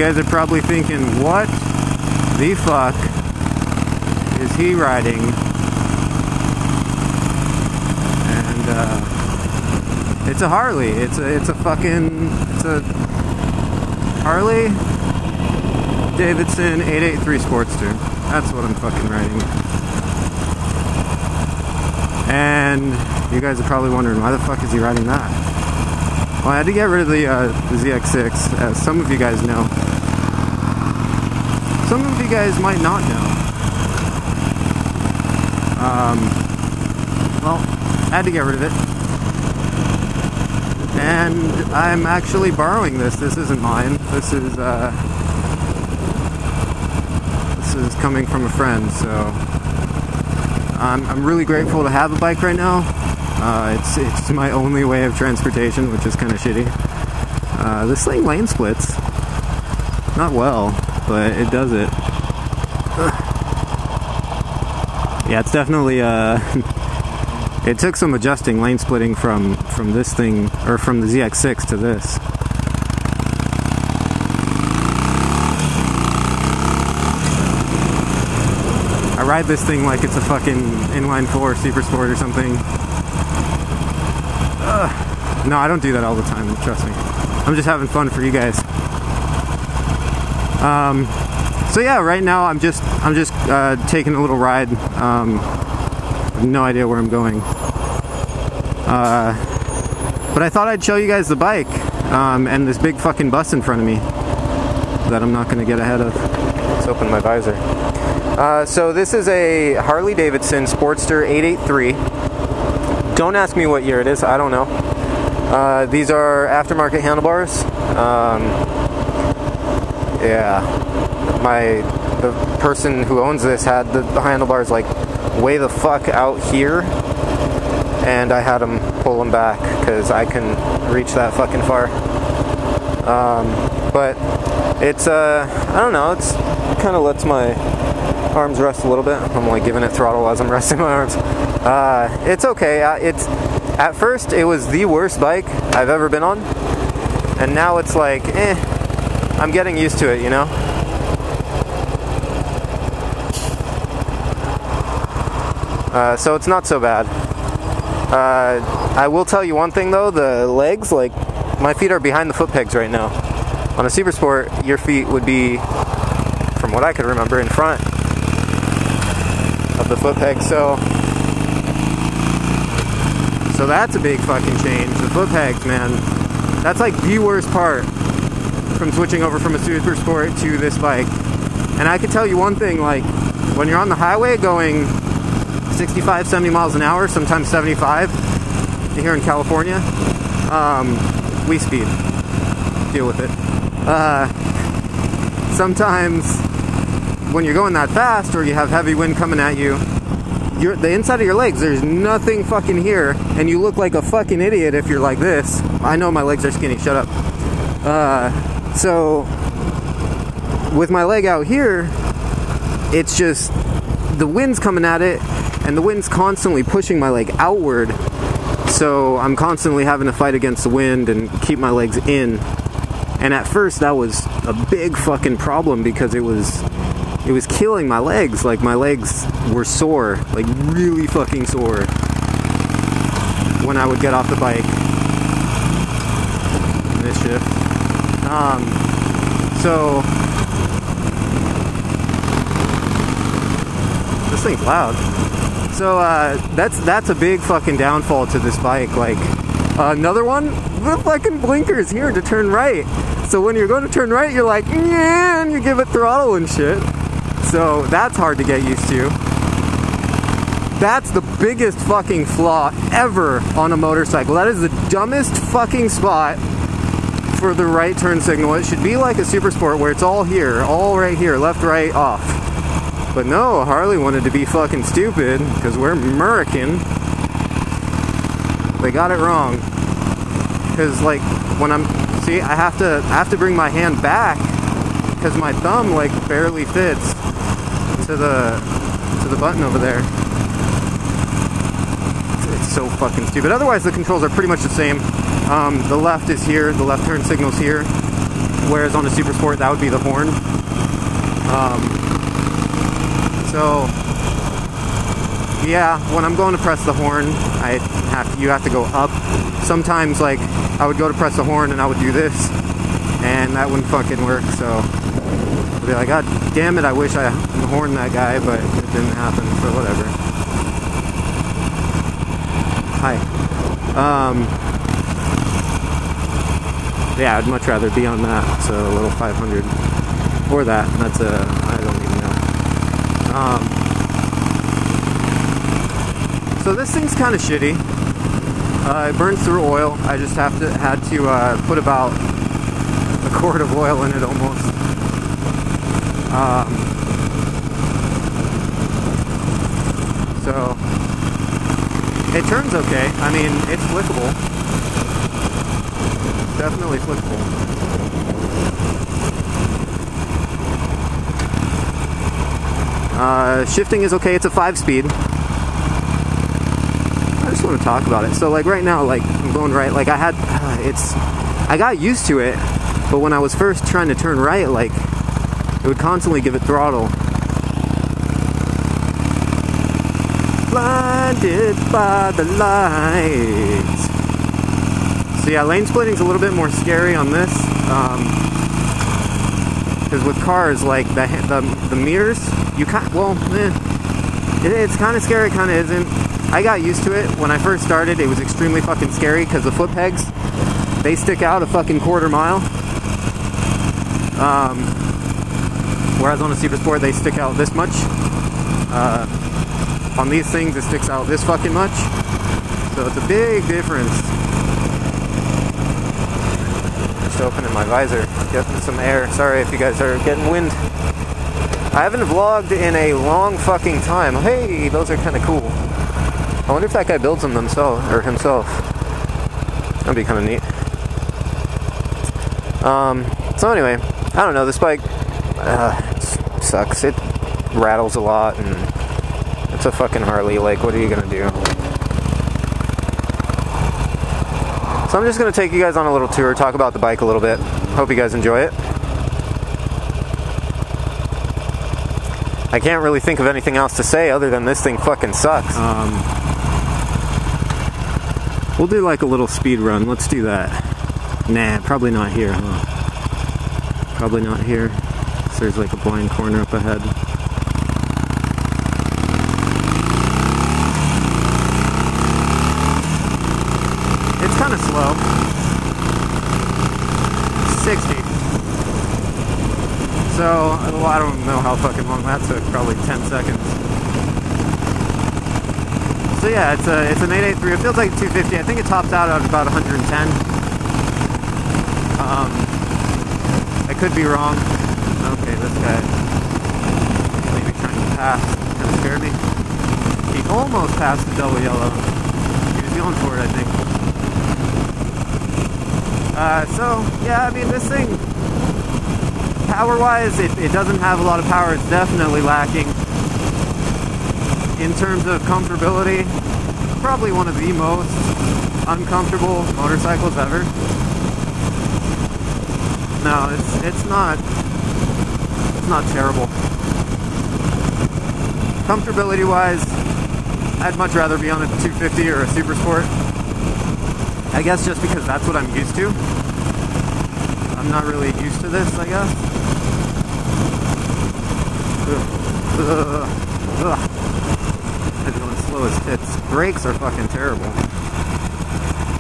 guys are probably thinking, what the fuck is he riding? And it's a Harley. It's a Harley Davidson 883 Sportster. That's what I'm fucking riding. And you guys are probably wondering, why the fuck is he riding that? Well, I had to get rid of the ZX6, as some of you guys know. Some of you guys might not know. Well, I had to get rid of it. And I'm actually borrowing this. This isn't mine. This is coming from a friend, so I'm really grateful to have a bike right now. It's my only way of transportation, which is kind of shitty. This thing lane splits. Not well, but it does it. Yeah, it's definitely it took some adjusting lane splitting from this thing, or from the ZX6 to this. I ride this thing like it's a fucking inline 4 super sport or something. No, I don't do that all the time, trust me. I'm just having fun for you guys. So yeah, right now I'm just taking a little ride. I have no idea where I'm going. But I thought I'd show you guys the bike, and this big fucking bus in front of me that I'm not gonna get ahead of. Let's open my visor. So this is a Harley Davidson Sportster 883. Don't ask me what year it is, I don't know. These are aftermarket handlebars. Yeah, the person who owns this had the handlebars like way the fuck out here, and I had him pull them back because I couldn't reach that fucking far. But it's I don't know, it's kind of lets my arms rest a little bit. I'm like giving it throttle as I'm resting my arms. It's okay. At first it was the worst bike I've ever been on, and now it's like, I'm getting used to it, you know? So it's not so bad. I will tell you one thing though, the legs, like, my feet are behind the foot pegs right now. On a Super Sport, your feet would be, from what I could remember, in front of the foot peg, so that's a big fucking change. The foot pegs, man, that's like the worst part from switching over from a Super Sport to this bike. And I can tell you one thing, like, when you're on the highway going 65, 70 miles an hour, sometimes 75, here in California, we speed. Deal with it. Sometimes when you're going that fast, or you have heavy wind coming at you, the inside of your legs, there's nothing fucking here, and you look like a fucking idiot if you're like this. I know my legs are skinny, shut up. So with my leg out here, it's just the wind's coming at it, and the wind's constantly pushing my leg outward, so I'm constantly having to fight against the wind and keep my legs in. And at first that was a big fucking problem, because it was killing my legs. Like, my legs were sore, like really fucking sore, when I would get off the bike. This shift. So this thing's loud. So that's a big fucking downfall to this bike. Like, another one, the fucking blinkers here to turn right. So when you're going to turn right, you're like, yeah, and you give it throttle and shit. So that's hard to get used to. That's the biggest fucking flaw ever on a motorcycle. That is the dumbest fucking spot for the right turn signal. It should be like a Super Sport where it's all here, all right here, left, right, off. But no, Harley wanted to be fucking stupid, because we're American. They got it wrong. Because, like, when see, I have to bring my hand back, because my thumb, like, barely fits to the button over there. It's so fucking stupid. Otherwise, the controls are pretty much the same. The left is here, the left turn signal's here. whereas on a Super Sport that would be the horn. So yeah, when I'm going to press the horn, you have to go up. Sometimes like I would go to press the horn and I would do this, and that wouldn't fucking work. So I'd be like, God damn it, I wish I horned that guy, but it didn't happen. So whatever. Hi. Yeah, I'd much rather be on that. So a little 500 or that. That's I don't even know. So this thing's kind of shitty. It burns through oil. I just had to put about a quart of oil in it almost. So it turns okay. I mean, it's flickable. It's definitely flickable. Shifting is okay. It's a 5-speed. I just want to talk about it. So like right now, like I'm going right, like I got used to it, but when I was first trying to turn right, like it would constantly give it throttle. Blinded by the lights. So yeah, lane splitting is a little bit more scary on this, because with cars, like the mirrors, you can't. Well, it's kind of scary, kind of isn't. I got used to it. When I first started, it was extremely fucking scary because the foot pegs, they stick out a fucking quarter mile. Whereas on a Super Sport, they stick out this much. On these things, it sticks out this fucking much. So it's a big difference. Just opening my visor, getting some air. Sorry if you guys are getting wind. I haven't vlogged in a long fucking time. Hey, those are kind of cool. I wonder if that guy builds them himself. That'd be kind of neat. So anyway, I don't know, this bike it sucks. It rattles a lot, and it's a fucking Harley. Like, what are you gonna do? So I'm just gonna take you guys on a little tour, talk about the bike a little bit. Hope you guys enjoy it. I can't really think of anything else to say other than this thing fucking sucks. We'll do like a little speed run. Let's do that. Nah, probably not here, huh? Probably not here. So there's like a blind corner up ahead. It's kind of slow. 60. So, well, I don't know how fucking long that took. Probably 10 seconds. So yeah, it's an 883. It feels like a 250. I think it tops out at about 110. I could be wrong. Okay, this guy maybe trying to pass. Kind of scared me. He almost passed the double yellow. He was going for it, I think. So yeah, I mean, this thing, power-wise, it doesn't have a lot of power. It's definitely lacking. In terms of comfortability, probably one of the most uncomfortable motorcycles ever. No, it's not terrible. Comfortability wise, I'd much rather be on a 250 or a Super Sport. I guess just because that's what I'm used to. I'm not really used to this, I guess. It's going slow as tits. Brakes are fucking terrible.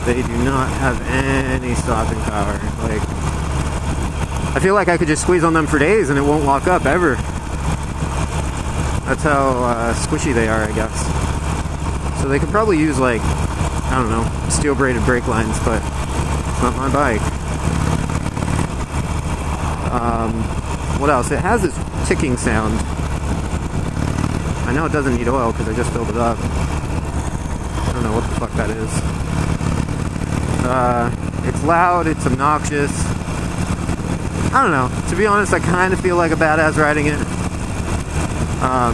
They do not have any stopping power. Like, I feel like I could just squeeze on them for days and it won't lock up ever. That's how squishy they are, I guess. So they could probably use, like, I don't know, steel braided brake lines, but it's not my bike. What else? It has this ticking sound. I know it doesn't need oil because I just filled it up. I don't know what the fuck that is. It's loud, it's obnoxious. I don't know. To be honest, I kind of feel like a badass riding it.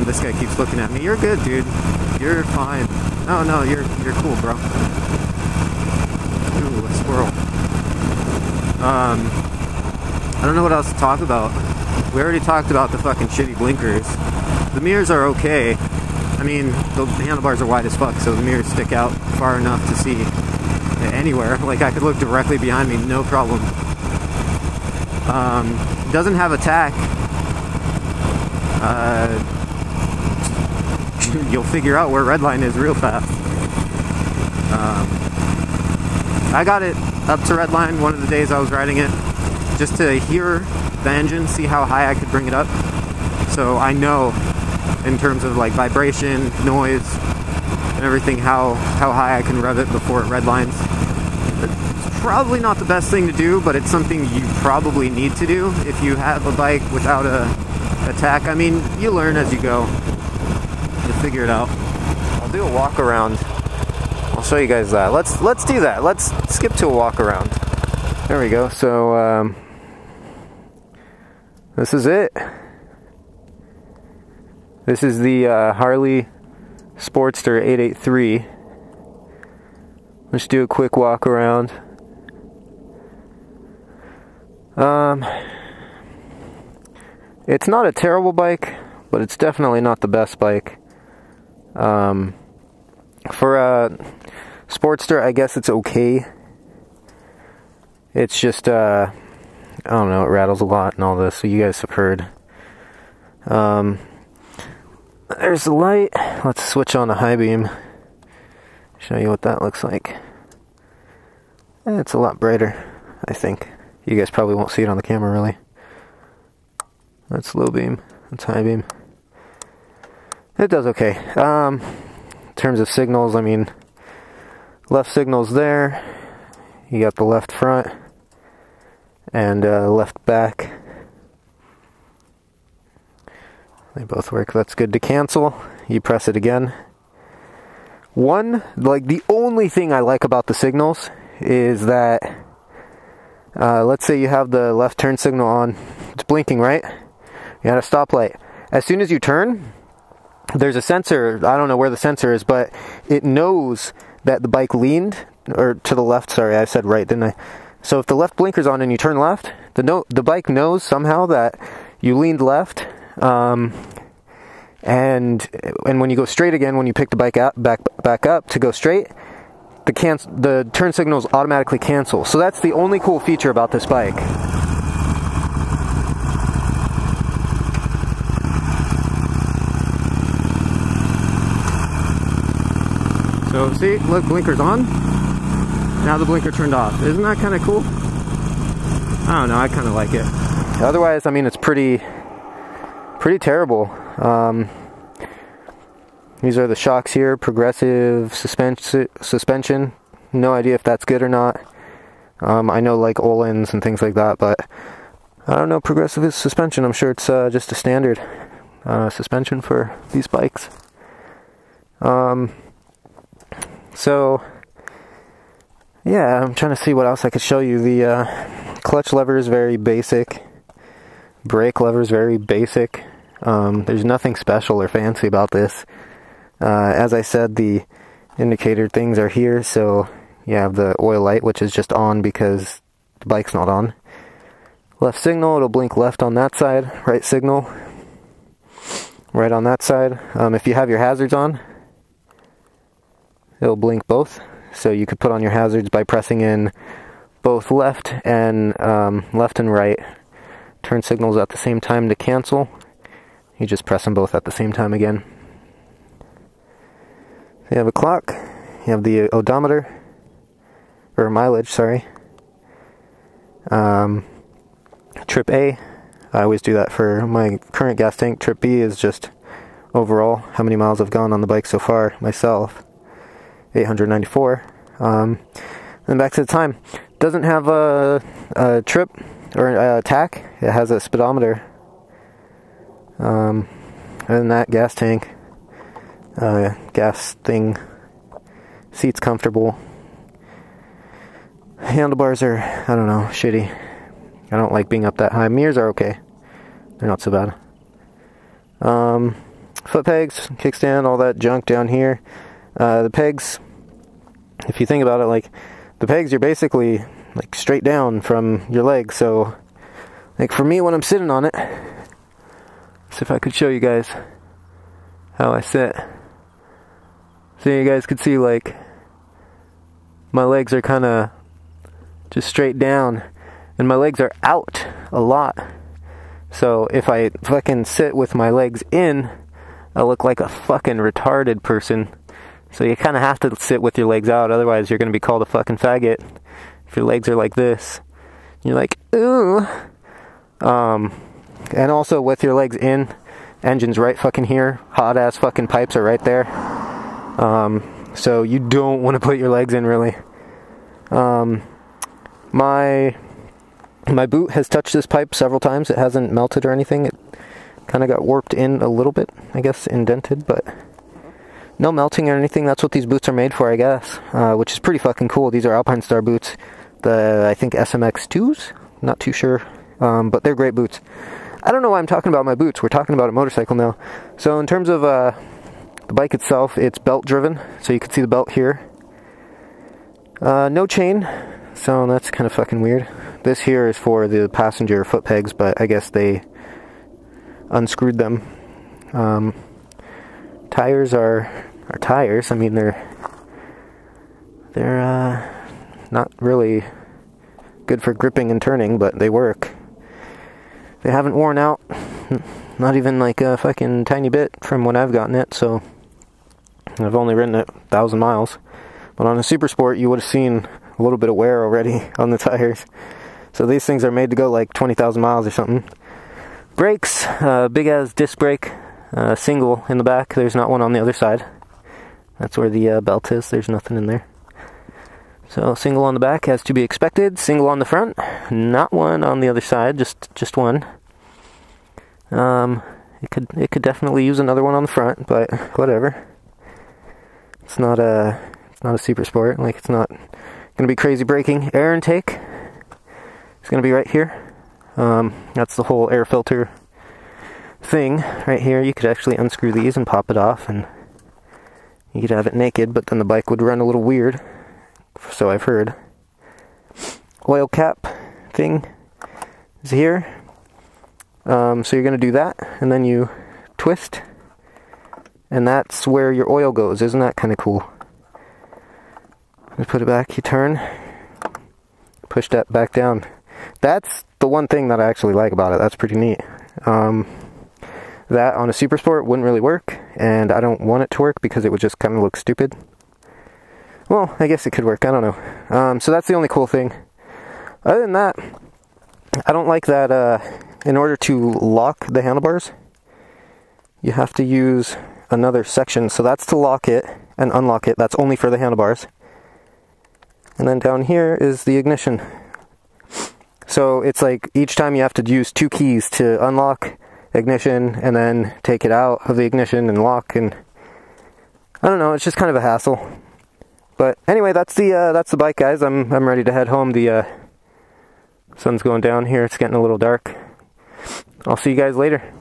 This guy keeps looking at me. You're good, dude. You're fine. No, you're cool, bro. Ooh, a squirrel. I don't know what else to talk about. We already talked about the fucking shitty blinkers. The mirrors are okay. I mean, the handlebars are wide as fuck, so the mirrors stick out far enough to see anywhere. Like, I could look directly behind me, no problem. Doesn't have a tack. You'll figure out where redline is real fast. I got it up to redline one of the days I was riding it, just to hear the engine, see how high I could bring it up. So I know, in terms of like vibration, noise, and everything, how high I can rev it before it redlines. It's probably not the best thing to do, but it's something you probably need to do if you have a bike without a tack. I mean, you learn as you go. You'll figure it out. I'll do a walk around. I'll show you guys that. Let's do that. Let's skip to a walk around. There we go. So this is it. This is the Harley Sportster 883. Let's do a quick walk around. It's not a terrible bike, but it's definitely not the best bike. For a Sportster, I guess it's okay. It's just, I don't know, it rattles a lot and all this, so you guys have heard. There's the light. Let's switch on the high beam. Show you what that looks like. It's a lot brighter, I think. You guys probably won't see it on the camera, really. That's low beam. That's high beam. It does okay. In terms of signals, I mean, left signal's there. You got the left front and left back. They both work. That's good to cancel. You press it again. The only thing I like about the signals is that, let's say you have the left turn signal on. It's blinking, right? You got a stoplight. As soon as you turn, there's a sensor. I don't know where the sensor is, but it knows that the bike leaned, or to the left. Sorry, I said right, didn't I? So if the left blinker's on and you turn left, the bike knows somehow that you leaned left. And when you go straight again, when you pick the bike back up to go straight, the turn signals automatically cancel. So that's the only cool feature about this bike. So see, look, blinker's on. Now the blinker turned off. Isn't that kind of cool? I don't know, I kind of like it. Otherwise, I mean, it's pretty terrible. These are the shocks here, progressive suspension. No idea if that's good or not. I know like Olin's and things like that, but I don't know progressive suspension. I'm sure it's just a standard suspension for these bikes. So yeah, I'm trying to see what else I could show you. The clutch lever is very basic. Brake lever is very basic. There's nothing special or fancy about this. As I said, the indicator things are here, so you have the oil light, which is just on because the bike's not on. Left signal, it'll blink left on that side. Right signal, right on that side. If you have your hazards on, it'll blink both. So you could put on your hazards by pressing in both left and right turn signals at the same time to cancel. You just press them both at the same time again. You have a clock, you have the odometer, or mileage, sorry. Trip A, I always do that for my current gas tank. Trip B is just overall, how many miles I've gone on the bike so far, myself. 894. Then back to the time. Doesn't have a trip, or a tack, it has a speedometer. Other than that, gas tank. Gas thing. Seat's comfortable. Handlebars are, I don't know, shitty. I don't like being up that high. Mirrors are okay. They're not so bad. Foot pegs, kickstand, all that junk down here. The pegs, if you think about it, like, the pegs are basically like straight down from your legs, so Like for me when I'm sitting on it, see if I could show you guys how I sit. So you guys could see like my legs are kind of just straight down and my legs are out a lot. So if I fucking sit with my legs in, I look like a fucking retarded person. So you kind of have to sit with your legs out, otherwise you're going to be called a fucking faggot. If your legs are like this, you're like, ooh. And also with your legs in, engine's right fucking here, hot ass fucking pipes are right there. So you don't want to put your legs in really. My boot has touched this pipe several times. It hasn't melted or anything. It kind of got warped in a little bit, I guess, indented, but no melting or anything. That's what these boots are made for, I guess, which is pretty fucking cool. These are Alpine Star boots, I think SMX2s, not too sure, but they're great boots. I don't know why I'm talking about my boots. We're talking about a motorcycle now. So in terms of the bike itself, it's belt driven, so you can see the belt here. No chain, so that's kind of fucking weird. This here is for the passenger foot pegs, but I guess they unscrewed them. Tires are tires. I mean, they're not really good for gripping and turning, but they work. They haven't worn out, not even like a fucking tiny bit from when I've gotten it, so I've only ridden it 1,000 miles. But on a Super Sport, you would have seen a little bit of wear already on the tires. So these things are made to go like 20,000 miles or something. Brakes, big as disc brake, single in the back. There's not one on the other side. That's where the belt is. There's nothing in there. So single on the back, as to be expected. Single on the front, not one on the other side. Just one. It could definitely use another one on the front, but whatever. It's not a Super Sport. Like, it's not gonna be crazy braking. Air intake. It's gonna be right here. That's the whole air filter thing right here. You could actually unscrew these and pop it off, and you could have it naked, but then the bike would run a little weird, so I've heard. Oil cap thing is here. So you're gonna do that, and then you twist, and that's where your oil goes. Isn't that kind of cool? You put it back, you turn, push that back down. That's the one thing that I actually like about it. That's pretty neat. That on a Super Sport wouldn't really work, and I don't want it to work because it would just kind of look stupid. Well, I guess it could work, I don't know. So that's the only cool thing. Other than that, I don't like that in order to lock the handlebars, you have to use another section. So that's to lock it and unlock it. That's only for the handlebars. And then down here is the ignition. So it's like each time you have to use 2 keys to unlock ignition and then take it out of the ignition and lock, and I don't know, it's just kind of a hassle. But anyway, that's the bike, guys. I'm ready to head home. The sun's going down here. It's getting a little dark. I'll see you guys later.